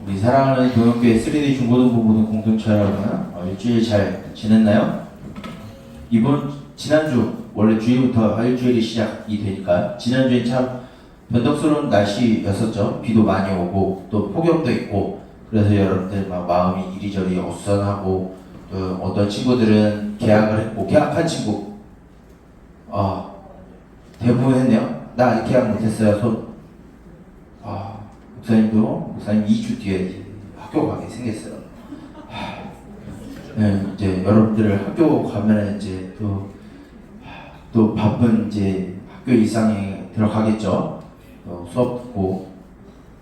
우리 사랑하는 동역교회 3D 중고등부 공동체 여러분, 일주일 잘 지냈나요? 지난주, 원래 주일부터 일주일이 시작이 되니까 지난주에 참 변덕스러운 날씨였었죠. 비도 많이 오고 또 폭염도 있고, 그래서 여러분들 막 마음이 이리저리 어수선하고, 또 어떤 친구들은 계약을 했고, 계약한 친구 대부분 했네요. 나 아직 계약 못했어요. 목사님 2주 뒤에 학교 가게 생겼어요. 네, 이제 여러분들 학교 가면 이제 또 바쁜 이제 학교 일상에 들어가겠죠. 수업 듣고,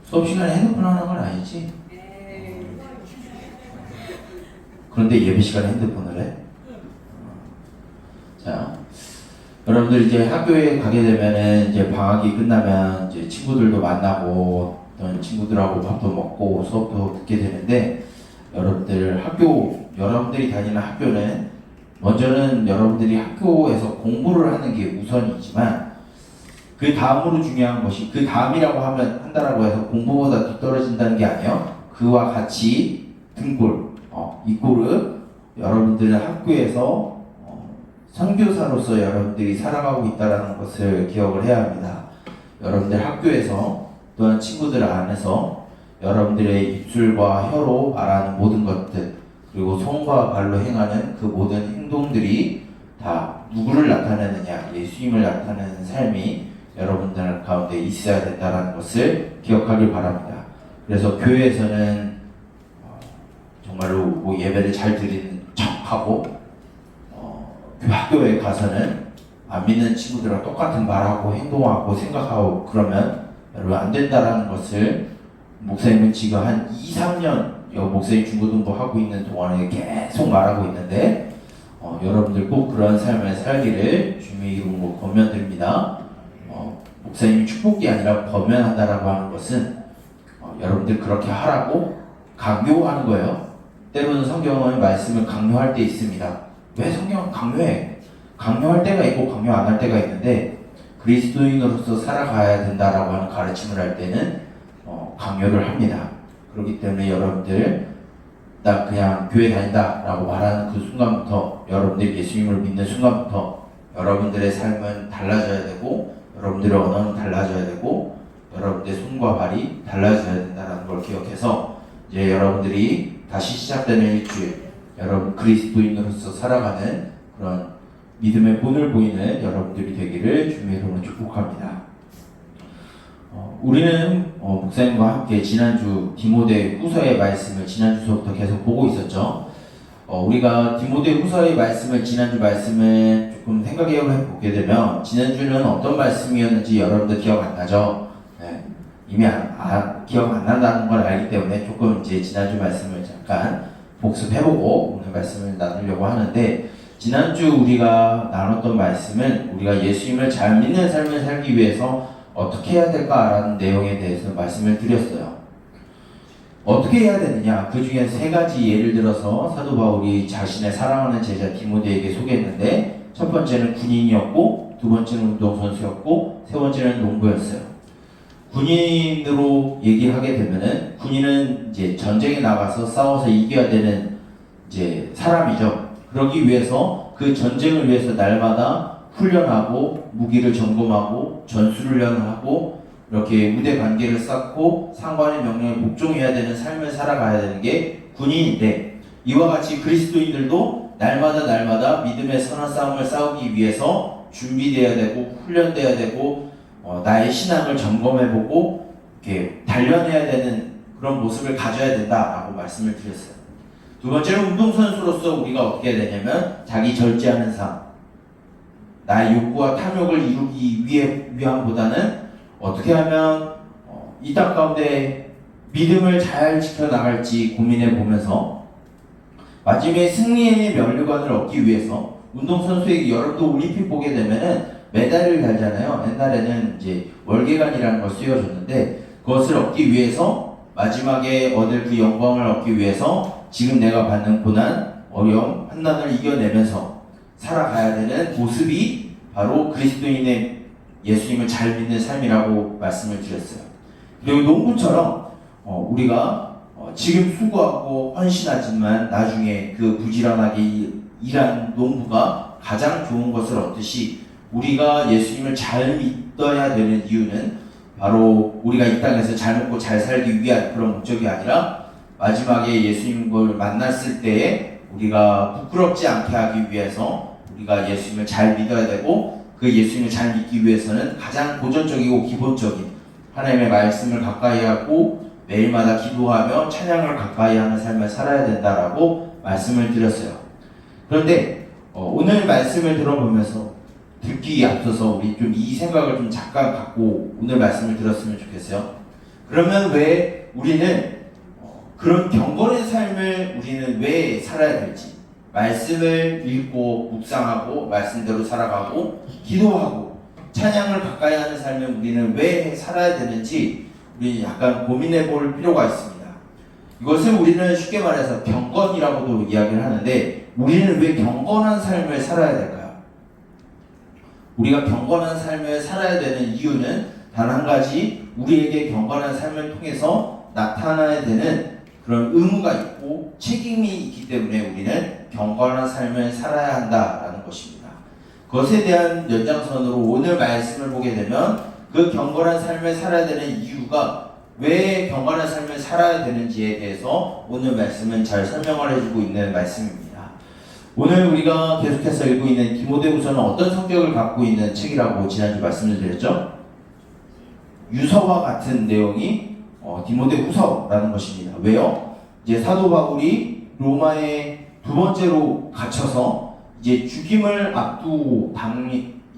수업 시간에 핸드폰 하는 건 아니지? 그런데 예배 시간에 핸드폰을 해? 자, 여러분들 이제 학교에 가게 되면은 이제 방학이 끝나면 이제 친구들도 만나고 어떤 친구들하고 밥도 먹고 수업도 듣게 되는데, 여러분들이 다니는 학교는 먼저는 여러분들이 학교에서 공부를 하는 게 우선이지만, 그 다음으로 중요한 것이, 그 다음이라고 한다라고 해서 공부보다 뒤떨어진다는 게 아니에요. 그와 같이 등골, 이꼬르 여러분들은 학교에서 선교사로서 여러분들이 살아가고 있다는 것을 기억을 해야 합니다. 여러분들 학교에서 또한 친구들 안에서 여러분들의 입술과 혀로 말하는 모든 것들, 그리고 손과 발로 행하는 그 모든 행동들이 다 누구를 나타내느냐, 예수님을 나타내는 삶이 여러분들 가운데 있어야 된다는 것을 기억하길 바랍니다. 그래서 교회에서는 정말로 예배를 잘 드리는 척하고, 학교에 가서는 안 믿는 친구들과 똑같은 말하고 행동하고 생각하고 그러면 여러분 안 된다라는 것을 목사님은 지금 한 2, 3년 목사님 중고등부 하고 있는 동안에 계속 말하고 있는데, 여러분들 꼭 그런 삶을 살기를 주님의 이름으로 권면드립니다. 목사님이 축복이 아니라 권면한다라고 하는 것은 여러분들 그렇게 하라고 강요하는 거예요. 때로는 성경은 말씀을 강요할 때 있습니다. 왜 성경은 강요해? 강요할 때가 있고 강요 안 할 때가 있는데, 그리스도인으로서 살아가야 된다라고 하는 가르침을 할 때는 강요를 합니다. 그렇기 때문에 여러분들, 나 그냥 교회 다닌다 라고 말하는 그 순간부터, 여러분들이 예수님을 믿는 순간부터 여러분들의 삶은 달라져야 되고, 여러분들의 언어는 달라져야 되고, 여러분들의 손과 발이 달라져야 된다는 걸 기억해서, 이제 여러분들이 다시 시작되는 일주일, 여러분 그리스도인으로서 살아가는 그런 믿음의 본을 보이는 여러분들이 되기를 주님의 이름으로 축복합니다. 우리는 목사님과 함께 지난주 디모데 후서의 말씀을 지난주 수업부터 계속 보고 있었죠. 우리가 디모데 후서의 말씀을, 지난주 말씀을 조금 생각해 보게 되면, 지난주는 어떤 말씀이었는지 여러분들 기억 안 나죠? 네, 이미 기억 안 난다는 걸 알기 때문에 조금 이제 지난주 말씀을 잠깐 복습해보고 오늘 말씀을 나누려고 하는데, 지난주 우리가 나눴던 말씀은 우리가 예수님을 잘 믿는 삶을 살기 위해서 어떻게 해야 될까라는 내용에 대해서 말씀을 드렸어요. 어떻게 해야 되느냐? 그 중에 세 가지 예를 들어서 사도 바울이 자신의 사랑하는 제자 디모데에게 소개했는데, 첫 번째는 군인이었고, 두 번째는 운동선수였고, 세 번째는 농부였어요. 군인으로 얘기하게 되면은, 군인은 이제 전쟁에 나가서 싸워서 이겨야 되는 이제 사람이죠. 그러기 위해서, 그 전쟁을 위해서 날마다 훈련하고, 무기를 점검하고, 전술훈련을 하고, 이렇게 무대 관계를 쌓고 상관의 명령에 복종해야 되는 삶을 살아가야 되는 게 군인인데, 이와 같이 그리스도인들도 날마다 믿음의 선한 싸움을 싸우기 위해서 준비되어야 되고, 훈련되어야 되고, 나의 신앙을 점검해보고 이렇게 단련해야 되는 그런 모습을 가져야 된다라고 말씀을 드렸어요. 두 번째는 운동선수로서 우리가 어떻게 해야 되냐면, 자기 절제하는 삶, 나의 욕구와 탐욕을 이루기 위함보다는 어떻게 하면 이 땅 가운데 믿음을 잘 지켜나갈지 고민해 보면서, 마지막에 승리의 면류관을 얻기 위해서, 운동선수에게 여러분도 올림픽 보게 되면은 메달을 달잖아요. 옛날에는 이제 월계관이라는 걸 쓰여줬는데, 그것을 얻기 위해서, 마지막에 얻을 그 영광을 얻기 위해서 지금 내가 받는 고난, 어려움, 환난을 이겨내면서 살아가야 되는 모습이 바로 그리스도인의 예수님을 잘 믿는 삶이라고 말씀을 드렸어요. 그리고 농부처럼 우리가 지금 수고하고 헌신하지만 나중에 그 부지런하게 일한 농부가 가장 좋은 것을 얻듯이 우리가 예수님을 잘 믿어야 되는 이유는 바로 우리가 이 땅에서 잘 먹고 잘 살기 위한 그런 목적이 아니라 마지막에 예수님을 만났을 때에 우리가 부끄럽지 않게 하기 위해서 우리가 예수님을 잘 믿어야 되고 그 예수님을 잘 믿기 위해서는 가장 고전적이고 기본적인 하나님의 말씀을 가까이 하고 매일마다 기도하며 찬양을 가까이 하는 삶을 살아야 된다라고 말씀을 드렸어요. 그런데 오늘 말씀을 들어보면서 듣기 앞서서 우리 좀 이 생각을 좀 잠깐 갖고 오늘 말씀을 들었으면 좋겠어요. 그러면 왜 우리는 그런 경건의 삶을 우리는 왜 살아야 될지, 말씀을 읽고 묵상하고 말씀대로 살아가고 기도하고 찬양을 가까이 하는 삶을 우리는 왜 살아야 되는지 우리 약간 고민해 볼 필요가 있습니다. 이것을 우리는 쉽게 말해서 경건이라고도 이야기를 하는데 우리는 왜 경건한 삶을 살아야 될까요? 우리가 경건한 삶을 살아야 되는 이유는 단 한 가지, 우리에게 경건한 삶을 통해서 나타나야 되는 그런 의무가 있고 책임이 있기 때문에 우리는 경건한 삶을 살아야 한다라는 것입니다. 그것에 대한 연장선으로 오늘 말씀을 보게 되면 그 경건한 삶을 살아야 되는 이유가 왜 경건한 삶을 살아야 되는지에 대해서 오늘 말씀은 잘 설명을 해주고 있는 말씀입니다. 오늘 우리가 계속해서 읽고 있는 디모데후서는 어떤 성격을 갖고 있는 책이라고 지난주 말씀을 드렸죠? 유서와 같은 내용이 디모데후서라는 것입니다. 왜요? 이제 사도 바울이 로마에 두 번째로 갇혀서 이제 죽음을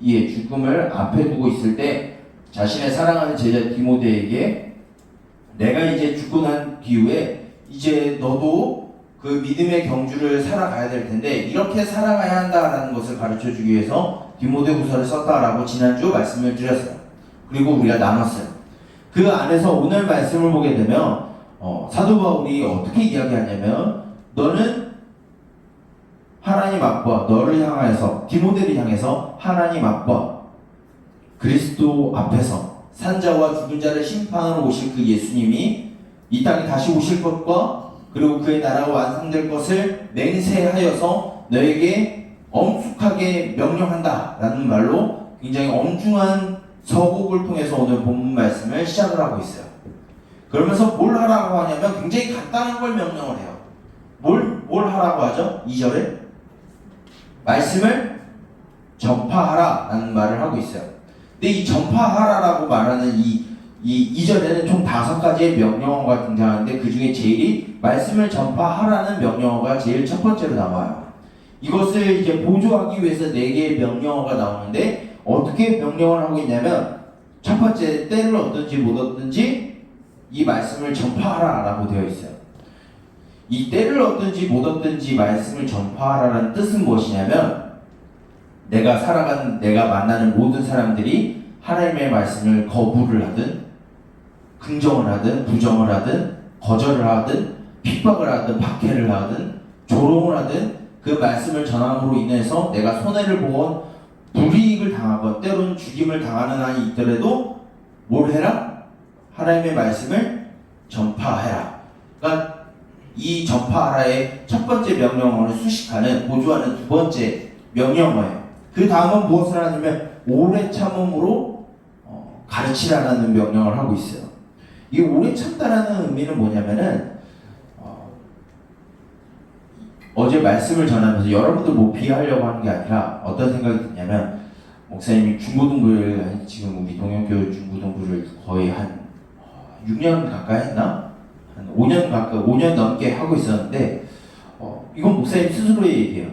죽음을 앞에 두고 있을 때 자신의 사랑하는 제자 디모데에게 내가 이제 죽고 난 뒤에 이제 너도 그 믿음의 경주를 살아가야 될 텐데 이렇게 살아가야 한다라는 것을 가르쳐 주기 위해서 디모데후서를 썼다라고 지난주 말씀을 드렸어요. 그리고 우리가 나눴어요. 그 안에서 오늘 말씀을 보게 되면 사도 바울이 어떻게 이야기하냐면 너는 하나님 앞과 너를 향해서 디모데를 향해서 하나님 앞과 그리스도 앞에서 산자와 죽은 자를 심판하러 오실 그 예수님이 이 땅에 다시 오실 것과 그리고 그의 나라가 완성될 것을 맹세하여서 너에게 엄숙하게 명령한다 라는 말로 굉장히 엄중한 서곡을 통해서 오늘 본문 말씀을 시작을 하고 있어요. 그러면서 뭘 하라고 하냐면 굉장히 간단한 걸 명령을 해요. 뭘 하라고 하죠? 2절에 말씀을 전파하라 라는 말을 하고 있어요. 근데 이 전파하라라고 말하는 이 2절에는 총 5가지의 명령어가 등장하는데 그 중에 제일이 말씀을 전파하라는 명령어가 제일 첫 번째로 나와요. 이것을 이제 보조하기 위해서 4개의 명령어가 나오는데 어떻게 명령을 하고 있냐면 첫 번째 때를 얻든지 못 얻든지 이 말씀을 전파하라 라고 되어 있어요. 이 때를 얻든지 못 얻든지 말씀을 전파하라는 뜻은 무엇이냐면 내가 만나는 모든 사람들이 하나님의 말씀을 거부를 하든 긍정을 하든 부정을 하든 거절을 하든 핍박을 하든 박해를 하든 조롱을 하든 그 말씀을 전함으로 인해서 내가 손해를 보건 불이익을 당하건 때로는 죽임을 당하는 한이 있더라도 뭘 해라? 하나님의 말씀을 전파해라. 그러니까 이 전파하라의 첫 번째 명령어를 수식하는 보조하는 두 번째 명령어예요. 그 다음은 무엇을 하냐면 오래 참음으로 가르치라는 명령을 하고 있어요. 이 오래 참다라는 의미는 뭐냐면은 어제 말씀을 전하면서 여러분들 뭐 비하하려고 하는 게 아니라 어떤 생각이 드냐면 목사님이 중고등부를 지금 우리 동영교회 중고등부를 거의 한 6년 가까이 했나? 한 5년 넘게 하고 있었는데 이건 목사님 스스로의 얘기예요.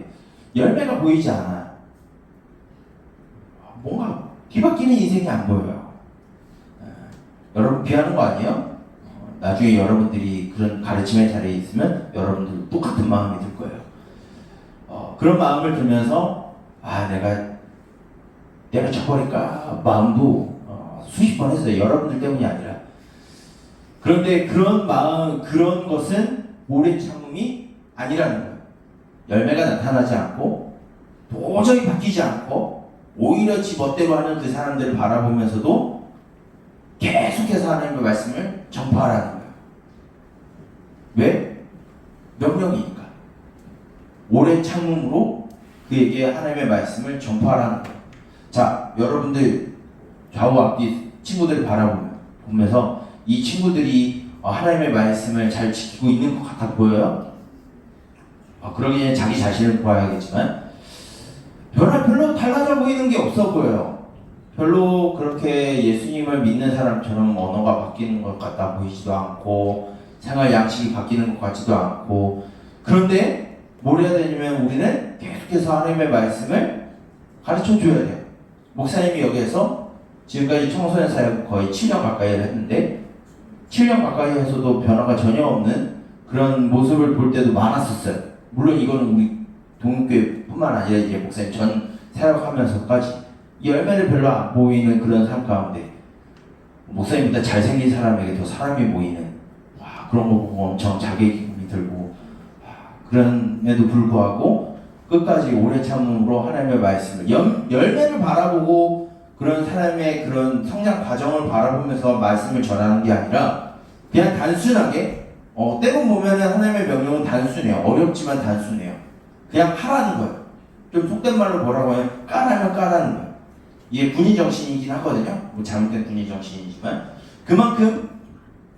열매가 보이지 않아. 뭔가 뒤바뀌는 인생이 안 보여요. 여러분 비하는 거 아니에요? 나중에 여러분들이 그런 가르침의 자리에 있으면 여러분들 똑같은 마음이 들 거예요. 그런 마음을 들면서 내가 저버릴까 마음도 수십 번 했어요. 여러분들 때문이 아니라. 그런데 그런 것은 오래 참음이 아니라는 거예요. 열매가 나타나지 않고 도저히 바뀌지 않고 오히려 지 멋대로 하는 그 사람들을 바라보면서도 계속해서 하나님의 말씀을 전파하라는 거예요. 왜? 명령이니까. 오래 참음으로 그에게 하나님의 말씀을 전파하라는 거예요. 자, 여러분들 좌우 앞뒤 친구들을 바라보면서 이 친구들이 하나님의 말씀을 잘 지키고 있는 것 같아 보여요? 그러기 전에 자기 자신을 보아야겠지만 별로 달라져 보이는 게 없어 보여요. 별로 그렇게 예수님을 믿는 사람처럼 언어가 바뀌는 것 같아 보이지도 않고 생활 양식이 바뀌는 것 같지도 않고, 그런데 뭘 해야 되냐면 우리는 계속해서 하나님의 말씀을 가르쳐 줘야 돼요. 목사님이 여기에서 지금까지 청소년 사역 거의 7년 가까이 했는데 7년 가까이 해서도 변화가 전혀 없는 그런 모습을 볼 때도 많았었어요. 물론 이거는 우리 동교회뿐만 아니라 이제 목사님 전 사역하면서까지 열매를 별로 안 보이는 그런 삶 가운데 목사님보다 잘생긴 사람에게 더 사람이 보이는, 그런 거 보고 엄청 자괴감이 들고, 그럼에도 불구하고 끝까지 오래 참음으로 하나님의 말씀을 열매를 바라보고 그런 사람의 그런 성장 과정을 바라보면서 말씀을 전하는 게 아니라 그냥 단순하게 때로 보면은 하나님의 명령은 단순해요. 어렵지만 단순해요. 그냥 하라는 거예요. 좀 속된 말로 뭐라고 해요? 까라면 까라는 거예요. 이게 군의 정신이긴 하거든요. 뭐 잘못된 군의 정신이지만 그만큼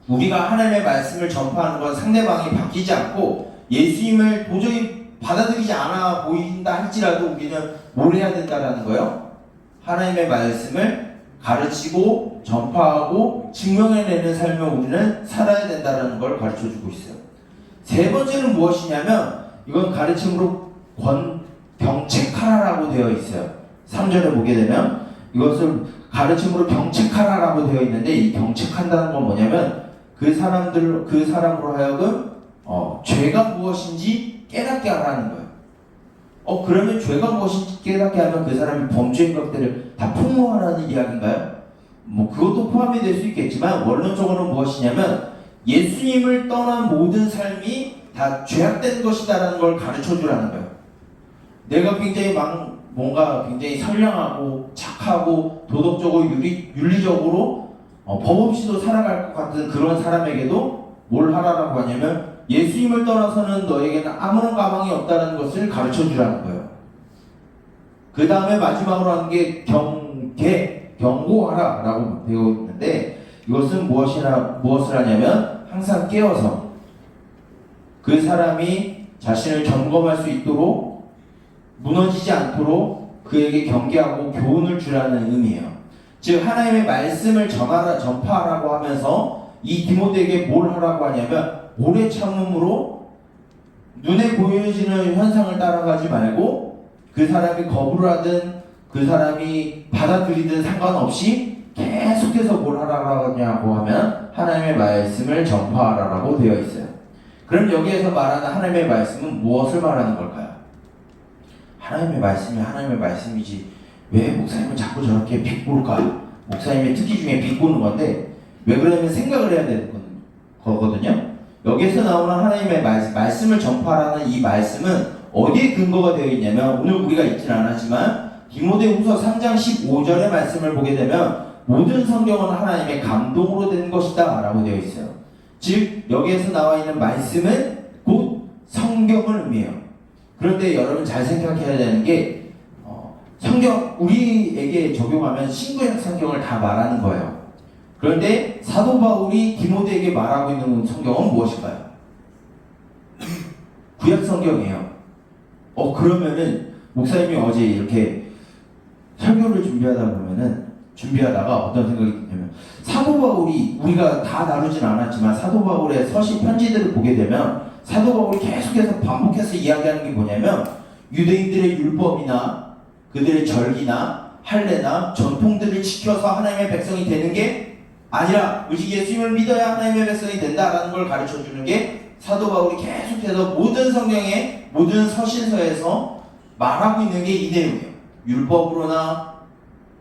우리가 하나님의 말씀을 전파하는 건 상대방이 바뀌지 않고 예수님을 도저히 받아들이지 않아 보인다 할지라도 우리는 뭘 해야 된다라는 거예요? 하나님의 말씀을 가르치고 전파하고 증명해내는 삶을 우리는 살아야 된다는 걸 가르쳐주고 있어요. 세 번째는 무엇이냐면 이건 가르침으로 병책하라라고 되어 있어요. 3절에 보게 되면 이것을 가르침으로 병책하라라고 되어 있는데, 이 병책한다는 건 뭐냐면 그 사람으로 하여금 죄가 무엇인지 깨닫게 하라는 거예요. 그러면 죄가 무엇인지 깨닫게 하면 그 사람이 범죄인 것들을 다 폭로하라는 이야기인가요? 뭐 그것도 포함이 될 수 있겠지만 원론적으로는 무엇이냐면 예수님을 떠난 모든 삶이 다 죄악된 것이다라는 걸 가르쳐 주라는 거예요. 내가 굉장히 뭔가 굉장히 선량하고 착하고 도덕적으로 윤리적으로 법 없이도 살아갈 것 같은 그런 사람에게도 뭘 하라라고 하냐면 예수님을 떠나서는 너에게는 아무런 가망이 없다는 것을 가르쳐 주라는 거예요. 그 다음에 마지막으로 하는 게 경고하라 라고 되어 있는데, 이것은 무엇을 하냐면 항상 깨어서 그 사람이 자신을 점검할 수 있도록 무너지지 않도록 그에게 경계하고 교훈을 주라는 의미예요. 즉 하나님의 말씀을 전파하라고 하면서 이 디모데에게 뭘 하라고 하냐면 오래 참음으로 눈에 보여지는 현상을 따라가지 말고 그 사람이 거부를 하든 그 사람이 받아들이든 상관없이 계속해서 뭘 하라고 하면 하나님의 말씀을 전파하라라고 되어 있어요. 그럼 여기에서 말하는 하나님의 말씀은 무엇을 말하는 걸까요? 하나님의 말씀이 하나님의 말씀이지 왜 목사님은 자꾸 저렇게 비꼴까? 목사님의 특기 중에 비꼬는 건데 왜 그러냐면 생각을 해야 되는 거거든요. 여기에서 나오는 하나님의 말씀을 전파하라는 이 말씀은 어디에 근거가 되어 있냐면 오늘 우리가 읽진 않았지만 디모데후서 3장 15절의 말씀을 보게 되면 모든 성경은 하나님의 감동으로 된 것이다 라고 되어 있어요. 즉 여기에서 나와 있는 말씀은 곧 성경을 의미해요. 그런데 여러분 잘 생각해야 되는 게 성경 우리에게 적용하면 신구약 성경을 다 말하는 거예요. 그런데 사도 바울이 디모데에게 말하고 있는 성경은 무엇일까요? 구약 성경이에요. 그러면은 목사님이 어제 이렇게 설교를 준비하다가 어떤 생각이 드냐면 사도 바울이 우리가 다 다루진 않았지만 사도 바울의 서신 편지들을 보게 되면 사도 바울이 계속해서 반복해서 이야기하는 게 뭐냐면 유대인들의 율법이나 그들의 절기나 할례나 전통들을 지켜서 하나님의 백성이 되는 게 아니라 오직 예수님을 믿어야 하나님의 백성이 된다라는 걸 가르쳐주는 게 사도 바울이 계속해서 모든 성경의 모든 서신서에서 말하고 있는 게 이 내용이에요. 율법으로나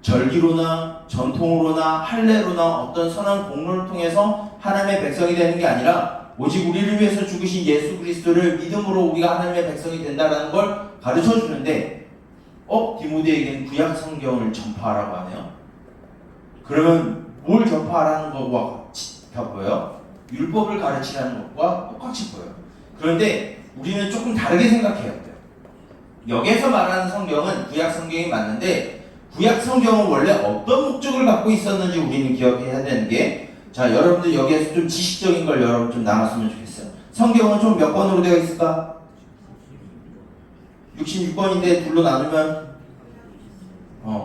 절기로나 전통으로나 할례로나 어떤 선한 공로를 통해서 하나님의 백성이 되는 게 아니라 오직 우리를 위해서 죽으신 예수 그리스도를 믿음으로 우리가 하나님의 백성이 된다는 걸 가르쳐 주는데 디모데에게는 구약 성경을 전파하라고 하네요. 그러면 뭘 전파하라는 거와 같아 보여요? 율법을 가르치라는 것과 똑같이 보여요. 그런데 우리는 조금 다르게 생각해야 돼요. 여기에서 말하는 성경은 구약 성경이 맞는데 구약 성경은 원래 어떤 목적을 갖고 있었는지 우리는 기억해야 되는 게, 자, 여러분들 여기에서 좀 지식적인 걸 여러분 좀 나눴으면 좋겠어요. 성경은 총 몇 권으로 되어 있을까? 66권인데 둘로 나누면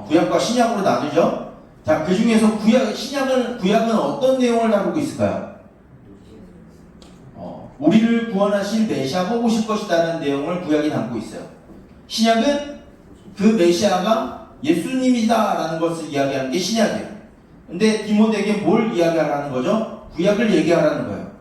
구약과 신약으로 나누죠. 자, 그 중에서 구약은 어떤 내용을 다루고 있을까요? 우리를 구원하신 메시아가 오실 것이라는 내용을 구약이 담고 있어요. 신약은 그 메시아가 예수님이다라는 것을 이야기하는 게 신약이에요. 근데 디모데에게 뭘 이야기하라는 거죠? 구약을 얘기하라는 거예요.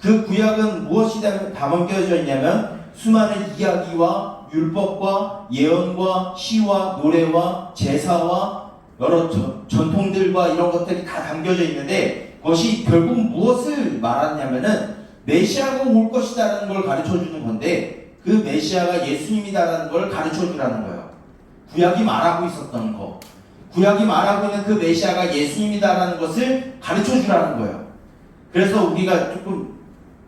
그 구약은 무엇이 담겨져 있냐면 수많은 이야기와 율법과 예언과 시와 노래와 제사와 여러 전통들과 이런 것들이 다 담겨져 있는데, 그것이 결국 무엇을 말하냐면은 메시아가 올 것이다라는 걸 가르쳐 주는 건데, 그 메시아가 예수님이다라는 걸 가르쳐 주라는 거예요. 구약이 말하고 있었던 거, 구약이 말하고 있는 그 메시아가 예수님이다라는 것을 가르쳐 주라는 거예요. 그래서 우리가 조금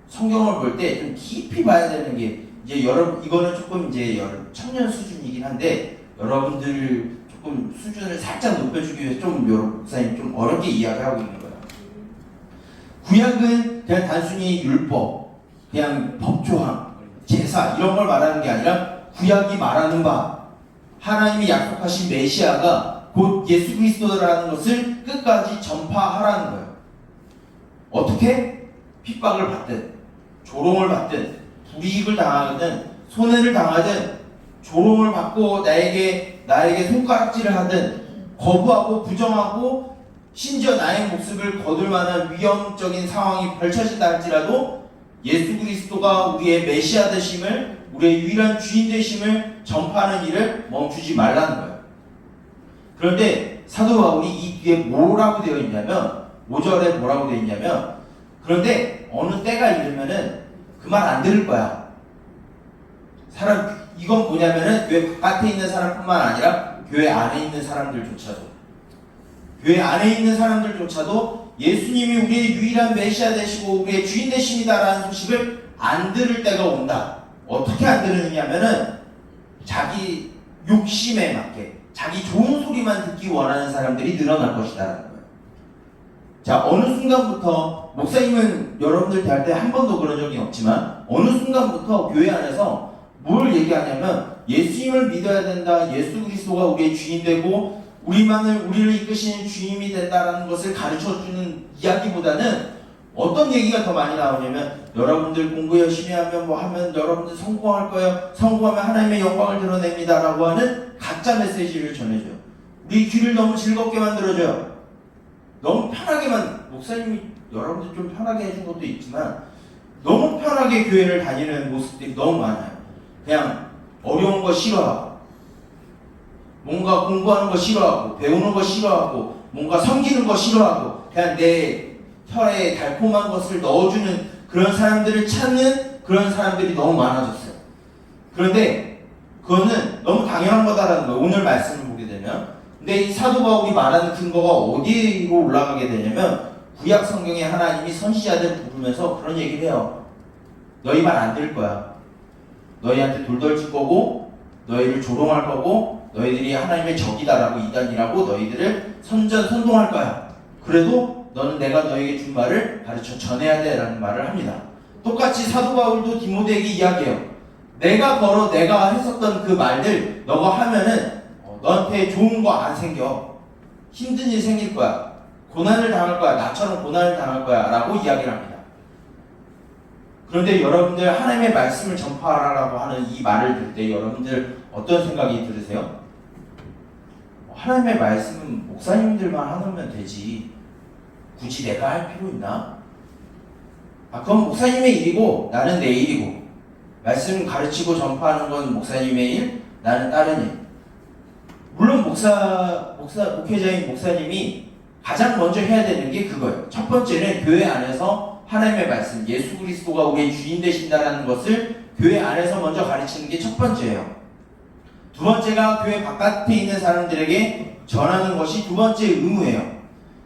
성경을 볼 때 좀 깊이 봐야 되는 게, 이제 여러분, 이거는 조금 이제 청년 수준이긴 한데, 여러분들 조금 수준을 살짝 높여주기 위해서 좀 목사님 좀 어렵게 이야기하고 있는 거예요. 구약은 그냥 단순히 율법, 그냥 법조항, 제사 이런 걸 말하는 게 아니라, 구약이 말하는 바 하나님이 약속하신 메시아가 곧 예수 그리스도라는 것을 끝까지 전파하라는 거예요. 어떻게? 핍박을 받든 조롱을 받든 불이익을 당하든 손해를 당하든 조롱을 받고 나에게 손가락질을 하든 거부하고 부정하고 심지어 나의 목숨을 거둘 만한 위험적인 상황이 펼쳐진다 할지라도 예수 그리스도가 우리의 메시아 되심을, 우리의 유일한 주인 되심을 전파하는 일을 멈추지 말라는 거예요. 그런데 사도 바울이 이 뒤에 뭐라고 되어 있냐면, 5절에 뭐라고 되어 있냐면, 그런데 어느 때가 이르면은 그 말 안 들을 거야. 이건 뭐냐면은 교회 바깥에 있는 사람뿐만 아니라 교회 안에 있는 사람들조차도 예수님이 우리의 유일한 메시아 되시고 우리의 주인 되십니다라는 소식을 안 들을 때가 온다. 어떻게 안 들으냐면은 자기 욕심에 맞게 자기 좋은 소리만 듣기 원하는 사람들이 늘어날 것이다라는 거예요. 자, 어느 순간부터, 목사님은 여러분들 대할 때 한 번도 그런 적이 없지만 어느 순간부터 교회 안에서 뭘 얘기하냐면 예수님을 믿어야 된다, 예수 그리스도가 우리의 주인 되고 우리를 이끄시는 주님이 된다라는 것을 가르쳐주는 이야기보다는 어떤 얘기가 더 많이 나오냐면, 여러분들 공부 열심히 하면 뭐 하면 여러분들 성공할 거예요, 성공하면 하나님의 영광을 드러냅니다 라고 하는 가짜 메시지를 전해줘요. 우리 귀를 너무 즐겁게 만들어줘요. 너무 목사님이 여러분들 좀 편하게 해준 것도 있지만 너무 편하게 교회를 다니는 모습들이 너무 많아요. 그냥 어려운 거 싫어하고, 뭔가 공부하는 거 싫어하고, 배우는 거 싫어하고, 뭔가 섬기는 거 싫어하고, 그냥 내 혀에 달콤한 것을 넣어주는 그런 사람들을 찾는 그런 사람들이 너무 많아졌어요. 그런데 그거는 너무 당연한 거다라는 거예요. 오늘 말씀을 보게 되면. 근데 이 사도 바울이 말하는 근거가 어디로 올라가게 되냐면, 구약 성경에 하나님이 선지자들 부르면서 그런 얘기를 해요. 너희 말 안 들을 거야. 너희한테 돌 칠 거고, 너희를 조롱할 거고, 너희들이 하나님의 적이다라고, 이단이라고 너희들을 선동할 거야. 그래도 너는 내가 너에게 준 말을 가르쳐 전해야 돼 라는 말을 합니다. 똑같이 사도 바울도 디모데에게 이야기해요. 내가 했었던 그 말들 너가 하면은 너한테 좋은 거 안 생겨. 힘든 일 생길 거야. 고난을 당할 거야. 나처럼 고난을 당할 거야 라고 이야기를 합니다. 그런데 여러분들 하나님의 말씀을 전파하라고 하는 이 말을 들을 때 여러분들 어떤 생각이 들으세요? 하나님의 말씀은 목사님들만 하면 되지, 굳이 내가 할 필요 있나? 그건 목사님의 일이고 나는 내 일이고, 말씀 가르치고 전파하는 건 목사님의 일, 나는 다른 일. 물론 목회자인 목사님이 가장 먼저 해야 되는 게 그거예요. 첫 번째는 교회 안에서 하나님의 말씀, 예수 그리스도가 우리의 주인 되신다는 것을 교회 안에서 먼저 가르치는 게 첫 번째예요. 두 번째가 교회 바깥에 있는 사람들에게 전하는 것이 두 번째 의무예요.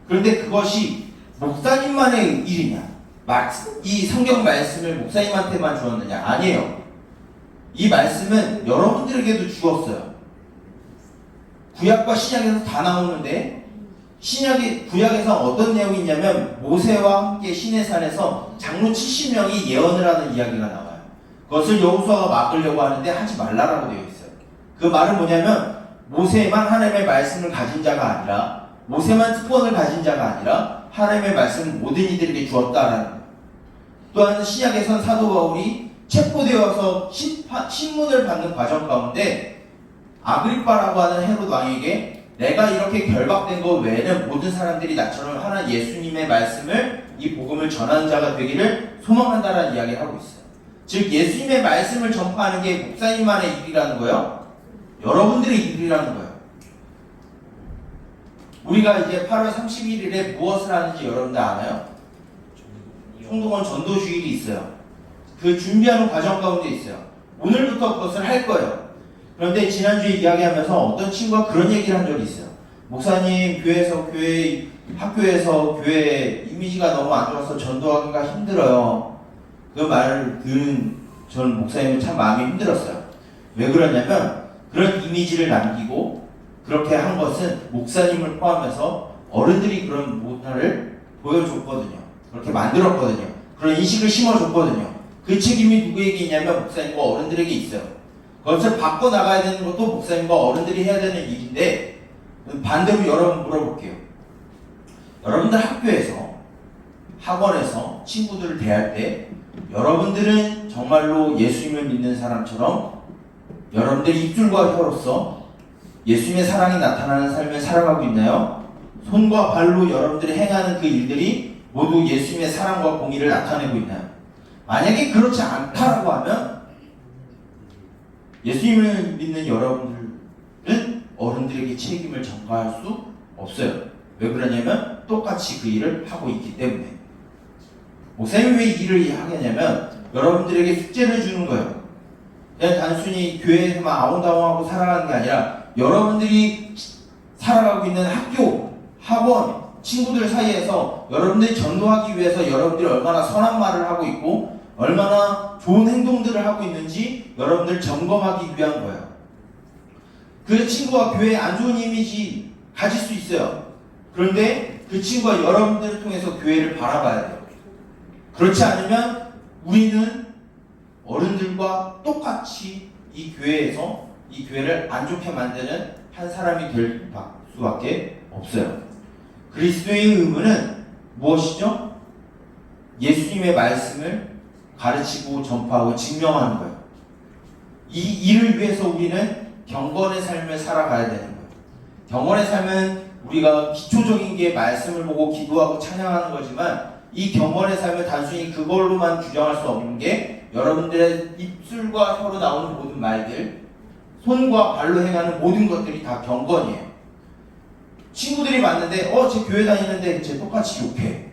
그런데 그것이 목사님만의 일이냐, 이 성경 말씀을 목사님한테만 주었느냐? 아니에요. 이 말씀은 여러분들에게도 주었어요. 구약과 신약에서 다 나오는데 구약에서 어떤 내용이 있냐면 모세와 함께 시내산에서 장로 70명이 예언을 하는 이야기가 나와요. 그것을 여호수아가 막으려고 하는데 하지 말라라고 되어 있어요. 그 말은 뭐냐면 모세만 하나님의 말씀을 가진 자가 아니라 모세만 특권을 가진 자가 아니라 하나님의 말씀을 모든 이들에게 주었다라는 거예요. 또한 신약에선 사도 바울이 체포되어서 신문을 받는 과정 가운데 아그리빠라고 하는 헤롯 왕에게 내가 이렇게 결박된 것 외에는 모든 사람들이 나처럼 하나 예수님의 말씀을 이 복음을 전하는 자가 되기를 소망한다라는 이야기를 하고 있어요. 즉 예수님의 말씀을 전파하는 게 목사님만의 일이라는 거예요. 여러분들의 일이라는 거예요. 우리가 이제 8월 31일에 무엇을 하는지 여러분들 아나요? 총동원 전도 주일이 있어요. 그 준비하는 과정 가운데 있어요. 오늘부터 그것을 할 거예요. 그런데 지난주에 이야기하면서 어떤 친구가 그런 얘기를 한 적이 있어요. 목사님, 학교에서 교회 이미지가 너무 안 좋아서 전도하기가 힘들어요. 그 말을 들은 저는 목사님은 참 마음이 힘들었어요. 왜 그러냐면 그런 이미지를 남기고 그렇게 한 것은 목사님을 포함해서 어른들이 그런 문화를 보여줬거든요. 그렇게 만들었거든요. 그런 인식을 심어줬거든요. 그 책임이 누구에게 있냐면 목사님과 어른들에게 있어요. 그것을 바꿔나가야 되는 것도 목사님과 어른들이 해야 되는 일인데 반대로 여러분 물어볼게요. 여러분들 학교에서 학원에서 친구들을 대할 때 여러분들은 정말로 예수님을 믿는 사람처럼 여러분들 입술과 혀로서 예수님의 사랑이 나타나는 삶을 살아가고 있나요? 손과 발로 여러분들이 행하는 그 일들이 모두 예수님의 사랑과 공의를 나타내고 있나요? 만약에 그렇지 않다라고 하면 예수님을 믿는 여러분들은 어른들에게 책임을 전가할 수 없어요. 왜 그러냐면 똑같이 그 일을 하고 있기 때문에. 목사님이 왜 이 일을 하겠냐면 여러분들에게 숙제를 주는 거예요. 그냥 단순히 교회에서만 아웅다웅하고 살아가는 게 아니라 여러분들이 살아가고 있는 학교, 학원, 친구들 사이에서 여러분들이 전도하기 위해서 여러분들이 얼마나 선한 말을 하고 있고 얼마나 좋은 행동들을 하고 있는지 여러분들 점검하기 위한 거예요. 그 친구가 교회에 안 좋은 이미지 가질 수 있어요. 그런데 그 친구가 여러분들을 통해서 교회를 바라봐야 돼요. 그렇지 않으면 우리는 어른들과 똑같이 이 교회에서 이 교회를 안 좋게 만드는 한 사람이 될 수밖에 없어요. 그리스도의 의무는 무엇이죠? 예수님의 말씀을 가르치고 전파하고 증명하는 거예요. 이 일을 위해서 우리는 경건의 삶을 살아가야 되는 거예요. 경건의 삶은 우리가 기초적인 게 말씀을 보고 기도하고 찬양하는 거지만 이 경건의 삶을 단순히 그걸로만 규정할 수 없는 게 여러분들의 입술과 혀로 나오는 모든 말들, 손과 발로 행하는 모든 것들이 다 경건이에요. 친구들이 많은데 제 교회 다니는데 쟤 똑같이 욕해.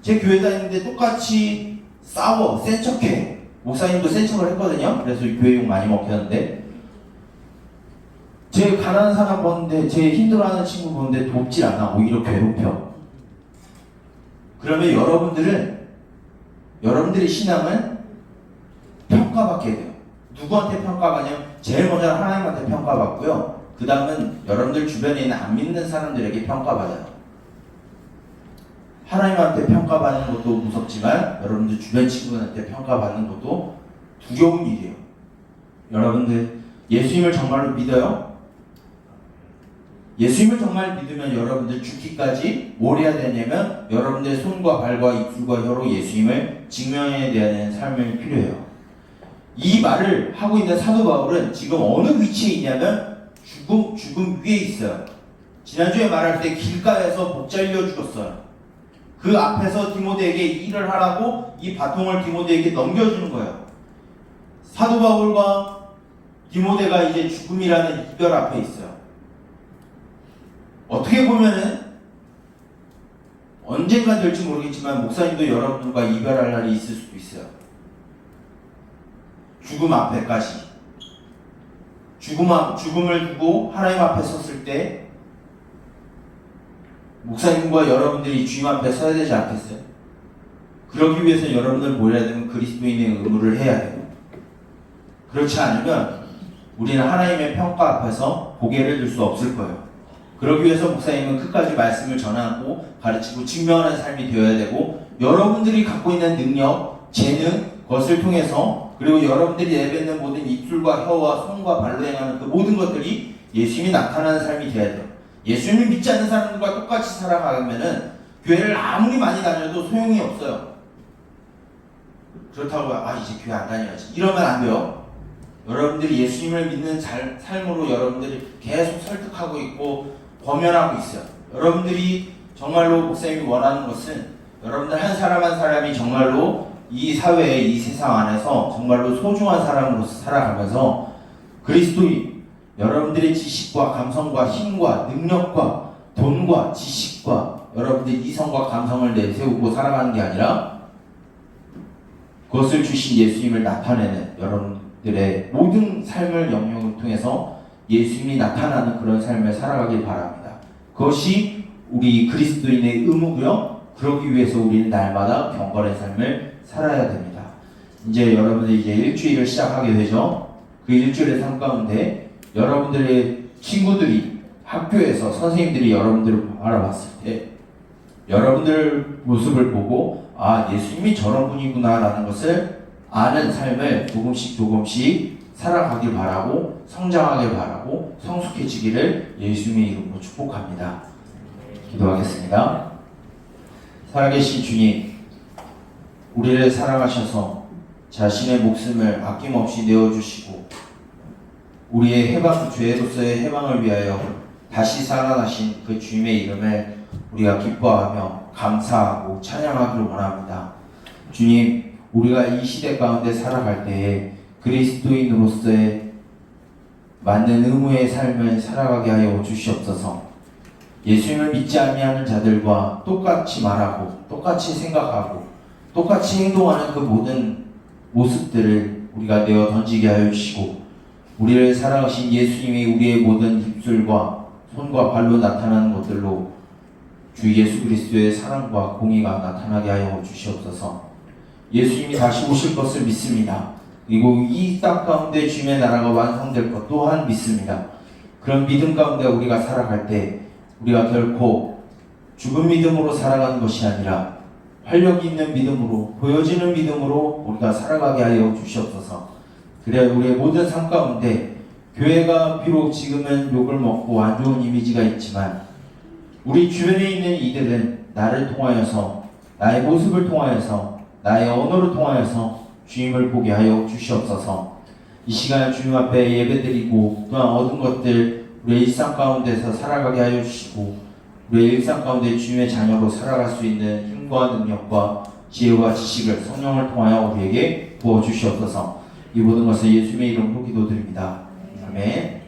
제 교회 다니는데 똑같이 싸워, 센 척해. 목사님도 센 척을 했거든요. 그래서 교회 욕 많이 먹혔는데 제 가난한 사람 보는데 제 힘들어하는 친구 보는데 돕질 않아. 오히려 괴롭혀. 그러면 여러분들의 신앙은 평가받게 돼요. 누구한테 평가받냐면 제일 먼저 하나님한테 평가받고요. 그 다음은 여러분들 주변에 있는 안 믿는 사람들에게 평가받아요. 하나님한테 평가받는 것도 무섭지만 여러분들 주변 친구들한테 평가받는 것도 두려운 일이에요. 여러분들 예수님을 정말로 믿어요? 예수님을 정말 믿으면 여러분들 죽기까지 뭘 해야 되냐면 여러분들의 손과 발과 입술과 혀로 예수님을 증명해야 되는 삶이 필요해요. 이 말을 하고 있는 사도 바울은 지금 어느 위치에 있냐면 죽음 위에 있어요. 지난주에 말할 때 길가에서 목 잘려 죽었어요. 그 앞에서 디모데에게 일을 하라고 이 바통을 디모데에게 넘겨주는 거예요. 사도 바울과 디모데가 이제 죽음이라는 이별 앞에 있어요. 어떻게 보면은 언젠가 될지 모르겠지만 목사님도 여러분들과 이별할 날이 있을 수도 있어요. 죽음 앞에까지. 죽음을 두고 하나님 앞에 섰을 때 목사님과 여러분들이 주님 앞에 서야 되지 않겠어요? 그러기 위해서 여러분들 뭘 해야 되면 그리스도인의 의무를 해야 돼요. 그렇지 않으면 우리는 하나님의 평가 앞에서 고개를 들 수 없을 거예요. 그러기 위해서 목사님은 끝까지 말씀을 전하고 가르치고 증명하는 삶이 되어야 되고, 여러분들이 갖고 있는 능력, 재능, 그것을 통해서, 그리고 여러분들이 내뱉는 모든 입술과 혀와 손과 발로 행하는 그 모든 것들이 예수님이 나타나는 삶이 되어야 돼요. 예수님을 믿지 않는 사람들과 똑같이 살아가면은 교회를 아무리 많이 다녀도 소용이 없어요. 그렇다고 이제 교회 안 다녀야지 이러면 안 돼요. 여러분들이 예수님을 믿는 삶으로 여러분들이 계속 설득하고 있고 범연하고 있어요. 여러분들이 정말로 목사님이 원하는 것은 여러분들 한 사람 한 사람이 정말로 이 사회에, 이 세상 안에서 정말로 소중한 사람으로서 살아가면서 그리스도인, 여러분들의 지식과 감성과 힘과 능력과 돈과 지식과 여러분들의 이성과 감성을 내세우고 살아가는 게 아니라 그것을 주신 예수님을 나타내는 여러분들의 모든 삶을 영역을 통해서 예수님이 나타나는 그런 삶을 살아가길 바랍니다. 그것이 우리 그리스도인의 의무고요. 그러기 위해서 우리는 날마다 경건의 삶을 살아야 됩니다. 이제 여러분들이 이제 일주일을 시작하게 되죠. 그 일주일의 삶 가운데 여러분들의 친구들이, 학교에서 선생님들이 여러분들을 알아봤을 때 여러분들 모습을 보고 예수님이 저런 분이구나 라는 것을 아는 삶을 조금씩 살아가길 바라고, 성장하길 바라고, 성숙해지기를 예수님의 이름으로 축복합니다. 기도하겠습니다. 살아계신 주님, 우리를 사랑하셔서 자신의 목숨을 아낌없이 내어주시고 우리의 해방, 죄로서의 해방을 위하여 다시 살아나신 그 주님의 이름을 우리가 기뻐하며 감사하고 찬양하기를 원합니다. 주님, 우리가 이 시대 가운데 살아갈 때에 그리스도인으로서의 맞는 의무의 삶을 살아가게 하여 주시옵소서. 예수님을 믿지 아니하는 자들과 똑같이 말하고 똑같이 생각하고 똑같이 행동하는 그 모든 모습들을 우리가 내어 던지게 하여 주시고, 우리를 사랑하신 예수님이 우리의 모든 입술과 손과 발로 나타나는 것들로 주 예수 그리스도의 사랑과 공의가 나타나게 하여 주시옵소서. 예수님이 다시 오실 것을 믿습니다. 그리고 이 땅 가운데 주님의 나라가 완성될 것 또한 믿습니다. 그런 믿음 가운데 우리가 살아갈 때 우리가 결코 죽은 믿음으로 살아가는 것이 아니라 활력 있는 믿음으로, 보여지는 믿음으로 우리가 살아가게 하여 주시옵소서. 그래야 우리의 모든 삶 가운데 교회가 비록 지금은 욕을 먹고 안 좋은 이미지가 있지만 우리 주변에 있는 이들은 나를 통하여서, 나의 모습을 통하여서, 나의 언어를 통하여서 주님을 보게 하여 주시옵소서. 이 시간 주님 앞에 예배드리고 또한 얻은 것들 우리의 일상 가운데서 살아가게 하여 주시고, 우리의 일상 가운데 주님의 자녀로 살아갈 수 있는 힘과 능력과 지혜와 지식을 성령을 통하여 우리에게 부어주시옵소서. 이 모든 것을 예수님의 이름으로 기도드립니다. 아멘.